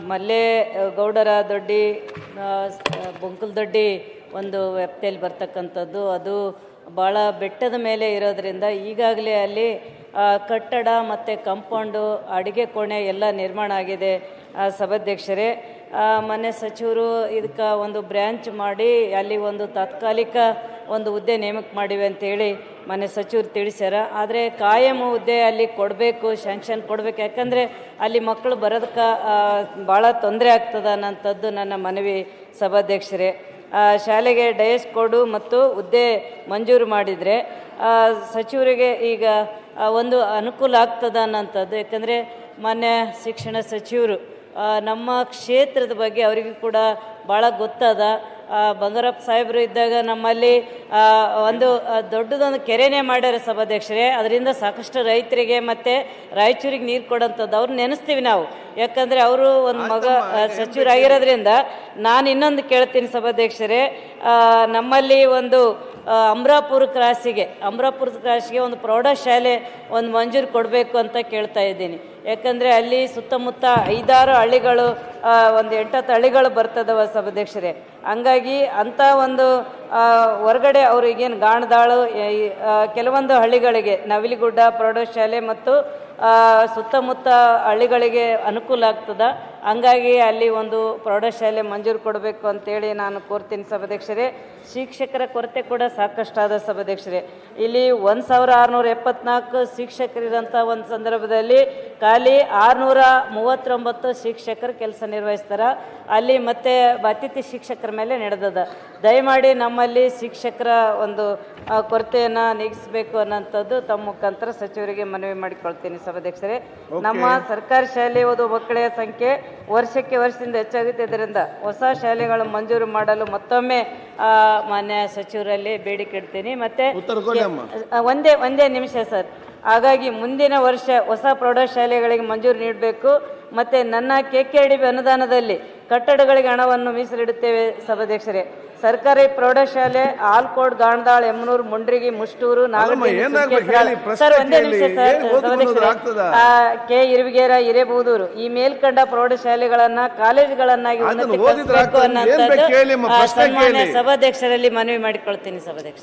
ಮಲ್ಲೆ ಗೌಡರ ದೊಡ್ಡಿ ಬೊಂಕಲ್ ದೊಡ್ಡಿ ಒಂದು ವ್ಯಾಪ್ತಿಯಲ್ಲಿ ಬರ್ತಕ್ಕಂಥದ್ದು. ಅದು ಭಾಳ ಬೆಟ್ಟದ ಮೇಲೆ ಇರೋದರಿಂದ ಈಗಾಗಲೇ ಅಲ್ಲಿ ಕಟ್ಟಡ ಮತ್ತು ಕಾಂಪೌಂಡು, ಅಡುಗೆ ಕೋಣೆ ಎಲ್ಲ ನಿರ್ಮಾಣ ಆಗಿದೆ. ಸಭಾಧ್ಯಕ್ಷರೇ, ಮೊನ್ನೆ ಸಚಿವರು ಇದಕ್ಕೆ ಒಂದು ಬ್ರ್ಯಾಂಚ್ ಮಾಡಿ ಅಲ್ಲಿ ಒಂದು ತಾತ್ಕಾಲಿಕ ಒಂದು ಹುದ್ದೆ ನೇಮಕ ಮಾಡಿವೆ ಅಂತೇಳಿ ಮೊನ್ನೆ ಸಚಿವರು ತಿಳಿಸ್ಯಾರ. ಆದರೆ ಕಾಯಂ ಹುದ್ದೆ ಅಲ್ಲಿ ಕೊಡಬೇಕು, ಶಾಂಕ್ಷನ್ ಕೊಡಬೇಕು. ಯಾಕಂದರೆ ಅಲ್ಲಿ ಮಕ್ಕಳು ಬರೋದಕ್ಕೆ ಭಾಳ ತೊಂದರೆ ಆಗ್ತದೆ ಅನ್ನೋಂಥದ್ದು ನನ್ನ ಮನವಿ. ಸಭಾಧ್ಯಕ್ಷರೇ, ಶಾಲೆಗೆ ಡಯಸ್ ಕೊಡು ಮತ್ತು ಹುದ್ದೆ ಮಂಜೂರು ಮಾಡಿದರೆ ಸಚಿವರಿಗೆ ಈಗ ಒಂದು ಅನುಕೂಲ ಆಗ್ತದ ಅನ್ನೋಂಥದ್ದು. ಯಾಕಂದರೆ ಮಾನ್ಯ ಶಿಕ್ಷಣ ಸಚಿವರು ನಮ್ಮ ಕ್ಷೇತ್ರದ ಬಗ್ಗೆ ಅವರಿಗೂ ಕೂಡ ಭಾಳ ಗೊತ್ತದ. ಬಂಗಾರಪ್ಪ ಸಾಹೇಬರು ಇದ್ದಾಗ ನಮ್ಮಲ್ಲಿ ಒಂದು ದೊಡ್ಡದೊಂದು ಕೆರೆನೇ ಮಾಡ್ಯಾರ ಸಭಾಧ್ಯಕ್ಷರೇ. ಅದರಿಂದ ಸಾಕಷ್ಟು ರೈತರಿಗೆ ಮತ್ತು ರಾಯಚೂರಿಗೆ ನೀರು ಕೊಡೋಂಥದ್ದು ಅವ್ರು ನೆನೆಸ್ತೀವಿ ನಾವು. ಯಾಕಂದರೆ ಅವರು ಒಂದು ಮಗ ಸಚಿವರಾಗಿರೋದ್ರಿಂದ ನಾನು ಇನ್ನೊಂದು ಕೇಳ್ತೀನಿ ಸಭಾಧ್ಯಕ್ಷರೇ, ನಮ್ಮಲ್ಲಿ ಒಂದು ಅಮರಾಪುರ ಕ್ರಾಸಿಗೆ ಒಂದು ಪ್ರೌಢಶಾಲೆ ಒಂದು ಮಂಜೂರು ಕೊಡಬೇಕು ಅಂತ ಕೇಳ್ತಾ ಇದ್ದೀನಿ. ಯಾಕಂದರೆ ಅಲ್ಲಿ ಸುತ್ತಮುತ್ತ 5-6 ಹಳ್ಳಿಗಳು, ಒಂದು 8-10 ಹಳ್ಳಿಗಳು ಬರ್ತದವ ಸಭಾಧ್ಯಕ್ಷರೇ. ಹಂಗಾಗಿ ಅಂಥ ಒಂದು ಹೊರಗಡೆ ಅವ್ರಿಗೇನು ಗಾಣದಾಳು ಕೆಲವೊಂದು ಹಳ್ಳಿಗಳಿಗೆ ನವಿಲಿಗುಡ್ಡ ಪ್ರೌಢಶಾಲೆ ಮತ್ತು ಸುತ್ತಮುತ್ತ ಹಳ್ಳಿಗಳಿಗೆ ಅನುಕೂಲ ಆಗ್ತದೆ. ಹಂಗಾಗಿ ಅಲ್ಲಿ ಒಂದು ಪ್ರೌಢಶಾಲೆ ಮಂಜೂರು ಕೊಡಬೇಕು ಅಂತೇಳಿ ನಾನು ಕೋರ್ತೀನಿ ಸಭಾಧ್ಯಕ್ಷರೇ. ಶಿಕ್ಷಕರ ಕೊರತೆ ಕೂಡ ಸಾಕಷ್ಟಾದ ಸಭಾಧ್ಯಕ್ಷರೇ. ಇಲ್ಲಿ 1674 ಶಿಕ್ಷಕರಿರೋಂಥ ಒಂದು ಸಂದರ್ಭದಲ್ಲಿ ಖಾಲಿ 639 ಶಿಕ್ಷಕರು ಕೆಲಸ ನಿರ್ವಹಿಸ್ತಾರೆ. ಅಲ್ಲಿ ಮತ್ತೆ ಅತಿಥಿ ಶಿಕ್ಷಕರ ಮೇಲೆ ನಡೆದದ. ದಯಮಾಡಿ ನಮ್ಮಲ್ಲಿ ಶಿಕ್ಷಕರ ಒಂದು ಕೊರತೆಯನ್ನು ನೀಗಿಸಬೇಕು ಅನ್ನೋಂಥದ್ದು ತಮ್ಮ ಮುಖಾಂತರ ಸಚಿವರಿಗೆ ಮನವಿ ಮಾಡಿಕೊಳ್ತೀನಿ ಸಭಾಧ್ಯಕ್ಷರೇ. ನಮ್ಮ ಸರ್ಕಾರಿ ಶಾಲೆ ಓದುವ ಮಕ್ಕಳ ಸಂಖ್ಯೆ ವರ್ಷದಿಂದ ಹೆಚ್ಚಾಗುತ್ತಿದ್ದರಿಂದ ಹೊಸ ಶಾಲೆಗಳು ಮಂಜೂರು ಮಾಡಲು ಮತ್ತೊಮ್ಮೆ ಮಾನ್ಯ ಸಚಿವರಲ್ಲಿ ಬೇಡಿಕೆ ಇಡ್ತೀನಿ. ಮತ್ತೆ ಒಂದೇ ನಿಮಿಷ ಸರ್. ಹಾಗಾಗಿ ಮುಂದಿನ ವರ್ಷ ಹೊಸ ಪ್ರೌಢಶಾಲೆಗಳಿಗೆ ಮಂಜೂರು ನೀಡಬೇಕು. ಮತ್ತು ನನ್ನ KKDB ಅನುದಾನದಲ್ಲಿ ಕಟ್ಟಡಗಳಿಗೆ ಹಣವನ್ನು ಮೀಸಲಿಡುತ್ತೇವೆ ಸಭಾಧ್ಯಕ್ಷರೇ. ಸರ್ಕಾರಿ ಪ್ರೌಢಶಾಲೆ ಆಲ್ಕೋಡ್, ಗಾಣದಾಳ್, ಯಮನೂರು, ಮುಂಡ್ರಿಗಿ, ಮುಷ್ಟೂರು, ಸರ್ ಒಂದೇ ನಿಮಿಷ ಸರ್. ಕೆ ಇರುವಿಗೇರ, ಹಿರೇಬೂದೂರು ಈ ಮೇಲ್ಕಂಡ ಪ್ರೌಢಶಾಲೆಗಳನ್ನ ಕಾಲೇಜುಗಳನ್ನಾಗಿ ಉನ್ನತೀಕರಿಸಬೇಕು ಅನ್ನೋಂಥದ್ದು ಸನ್ಮಾನ್ಯ ಸಭಾಧ್ಯಕ್ಷರಲ್ಲಿ ಮನವಿ ಮಾಡಿಕೊಳ್ತೀನಿ ಸಭಾಧ್ಯಕ್ಷ.